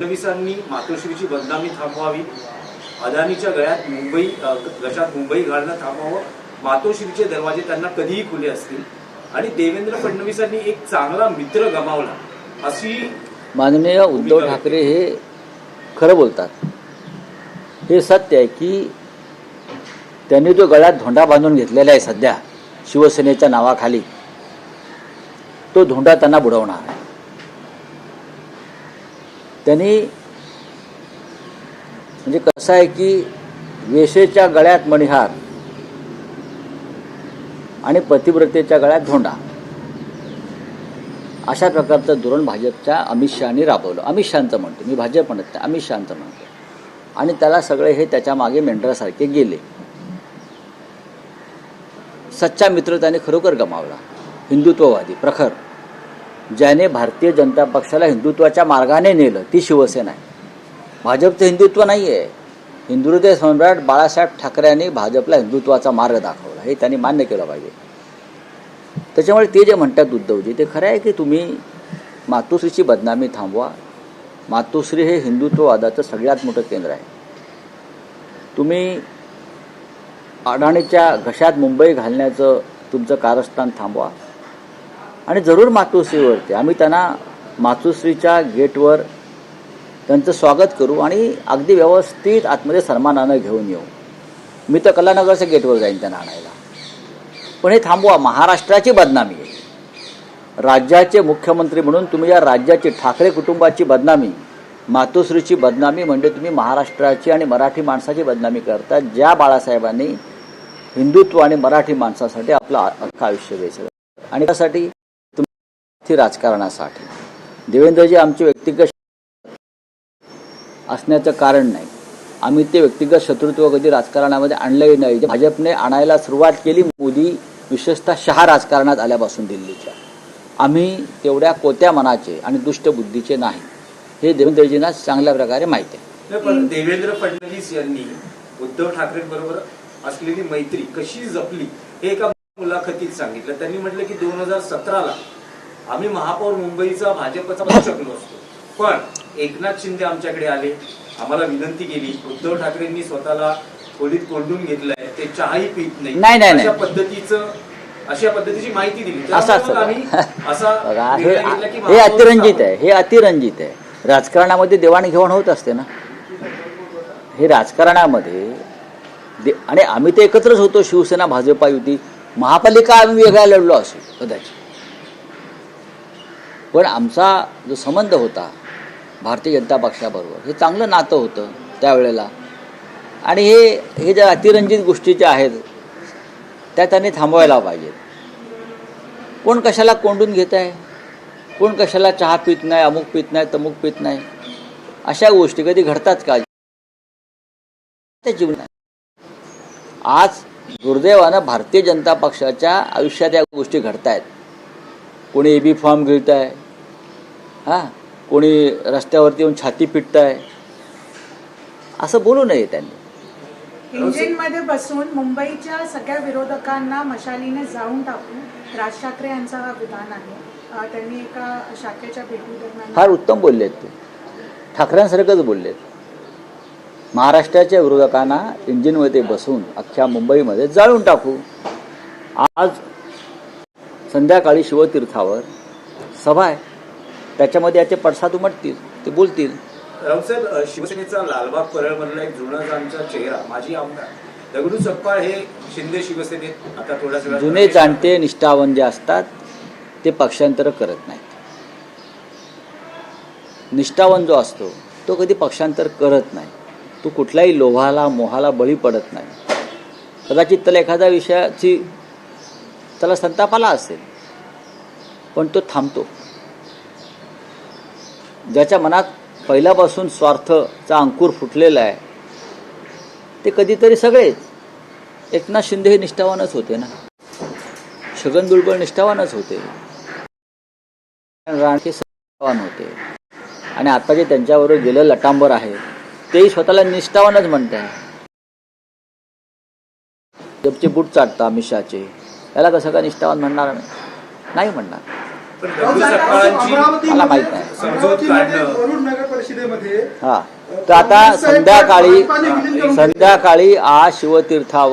फडणवीसांनी मातोश्रीची बदनामी थांबवावी, अदानीच्या गळ्यात मुंबई घालणं थांबवावं, मातोश्रीचे दरवाजे त्यांना कधीही खुले असतील आणि देवेंद्र फडणवीसांनी एक चांगला मित्र गमावला अशी माननीय उद्धव ठाकरे हे खरं बोलतात। हे सत्य आहे की त्यांनी जो गळ्यात धोंडा बांधून घेतलेला आहे सध्या शिवसेनेच्या नावाखाली, तो धोंडा त्यांना बुडवणार आहे। त्यांनी म्हणजे कसं आहे की वेशेच्या गळ्यात मणिहार आणि पतिव्रतेच्या गळ्यात धोंडा, अशा प्रकारचं धोरण भाजपच्या अमित शहानी राबवलं। अमित शहांचं म्हणतो मी, भाजप म्हणत नाही, अमित शहांचं म्हणतो। आणि त्याला सगळे हे त्याच्या मागे मेंढरासारखे गेले। सच्चा मित्र त्याने खरोखर गमावला, हिंदुत्ववादी प्रखर, ज्याने भारतीय जनता पक्षाला हिंदुत्वाच्या मार्गाने नेलं, ती शिवसेना आहे। भाजपचं हिंदुत्व नाही आहे। हिंदुहृदय सम्राट बाळासाहेब ठाकरेंनी भाजपला हिंदुत्वाचा मार्ग दाखवला, हे त्यांनी मान्य केलं पाहिजे। त्याच्यामुळे ते जे म्हणतात उद्धवजी, ते खरं आहे की तुम्ही मातोश्रीची बदनामी थांबवा। मातोश्री हे हिंदुत्ववादाचं सगळ्यात मोठं केंद्र आहे। तुम्ही अडाणीच्या घशात मुंबई घालण्याचं तुमचं कारस्थान थांबवा आणि जरूर मातोश्रीवरती आम्ही त्यांना मातोश्रीच्या गेटवर त्यांचं स्वागत करू आणि अगदी व्यवस्थित आतमध्ये सन्मानानं घेऊन येऊ। मी तर कलानगरच्या गेटवर जाईन त्यांना आणायला, पण हे थांबवा। महाराष्ट्राची बदनामी आहे। राज्याचे मुख्यमंत्री म्हणून तुम्ही या राज्याची, ठाकरे कुटुंबाची बदनामी, मातोश्रीची बदनामी म्हणजे तुम्ही महाराष्ट्राची आणि मराठी माणसाची बदनामी करता, ज्या बाळासाहेबांनी हिंदुत्व आणि मराठी माणसासाठी आपलं अख्खं आयुष्य द्यायचं। आणि त्यासाठी तुम्ही राजकारणासाठी देवेंद्रजी आमचे व्यक्तिगत असण्याचं कारण नाही। आम्ही ते व्यक्तिगत शत्रुत्व कधी राजकारणामध्ये आणलंही नाही। भाजपने आणायला सुरुवात केली मोदी, विशेषतः शहा राजकारणात आल्यापासून दिल्लीच्या, आम्ही तेवढ्या कोत्या मनाचे आणि दुष्ट बुद्धीचे नाही, हे देवेंद्रजींना चांगल्या प्रकारे माहिती आहे। पण देवेंद्र फडणवीस यांनी उद्धव ठाकरेंबरोबर असलेली मैत्री कशी जपली हे एका मुलाखतीत सांगितलं। त्यांनी म्हटलं की 2017ला आम्ही महापौर मुंबईचा भाजपचा बनू शकलो असतो, पण एकनाथ शिंदे आमच्याकडे आले, आम्हाला विनंती केली, उद्धव ठाकरेंनी स्वतःला खोलीत कोंडून घेतलंय, ते चहाही पीत नाही, अशा पद्धतीची माहिती दिली। हे अतिरंजित आहे, हे अतिरंजित आहे। राजकारणामध्ये देवाणघेवाण होत असते ना, हे राजकारणामध्ये आणि आम्ही ते एकत्रच होतो, शिवसेना भाजपा युती, महापालिका आम्ही वेगळ्या लढलो असू कदाचित, पण आमचा जो संबंध होता भारतीय जनता पक्षाबरोबर, हे चांगलं नातं होतं त्यावेळेला। आणि हे ज्या अतिरंजित गोष्टी ज्या आहेत त्या त्यांनी थांबवायला पाहिजेत। कोण कशाला कोंडून घेत आहे, कोण कशाला चहा पित नाही, अमुक पित नाही, तमुक पित नाही, अशा गोष्टी कधी घडतात का त्या जीवनात? आज दुर्दैवानं भारतीय जनता पक्षाच्या आयुष्यात या गोष्टी घडत आहेत। कोणी एबी फॉर्म गिळत आहे, कोणी रस्त्यावरती येऊन छाती पिटत आहे, असं बोलू नये त्यांनी। इंजिनमध्ये बसून मुंबईच्या सगळ्या विरोधकांना मशालीने जाळून टाकू, राज ठाकरे यांचा हा विधान आहे। त्यांनी एका शाखेच्या भेटीदरम्यान फार उत्तम बोललेत, ते ठाकरेंसारखंच बोललेत। महाराष्ट्राच्या विरोधकांना इंजिनमध्ये बसून अख्ख्या मुंबईमध्ये जाळून टाकू। आज संध्याकाळी शिवतीर्थावर सभा आहे, त्याच्यामध्ये याचे पडसाद उमटतील, ते बोलतील। रावसाहेब, शिवसेनेचा लालबाग परळमधला एक जुना जाणता चेहरा माजी आमदार दगडू सपकाळ हे शिंदे शिवसेनेत आता थोड्याच जुने जाणते निष्ठावान जे असतात ते पक्षांतर करत नाहीत। निष्ठावान जो असतो तो कधी पक्षांतर करत नाही, तो कुठल्याही लोभाला मोहाला बळी पडत नाही। कदाचित त्याला एखाद्या विषयाची त्याला संताप आला असेल, पण तो थांबतो। ज्याच्या मनात पहिल्यापासून स्वार्थचा अंकुर फुटलेला आहे, ते कधीतरी सगळेच, एकनाथ शिंदे हे निष्ठावानच होते ना, छगन भुजबळ निष्ठावानच होते, राणके निष्ठावान होते, आणि आता जे त्यांच्याबरोबर गेलं लटांबर आहे तेही स्वतःला निष्ठावानच म्हणत आहे। जपचे बूट चाटता अमित शहाचे, त्याला कसं का निष्ठावान म्हणणार नाही म्हणणार। पण दगडू सपकाळांची मला माहित नाही। समजूत काढणं परिषदेमध्ये हा तर आता संध्याकाळी आज शिवतीर्थावर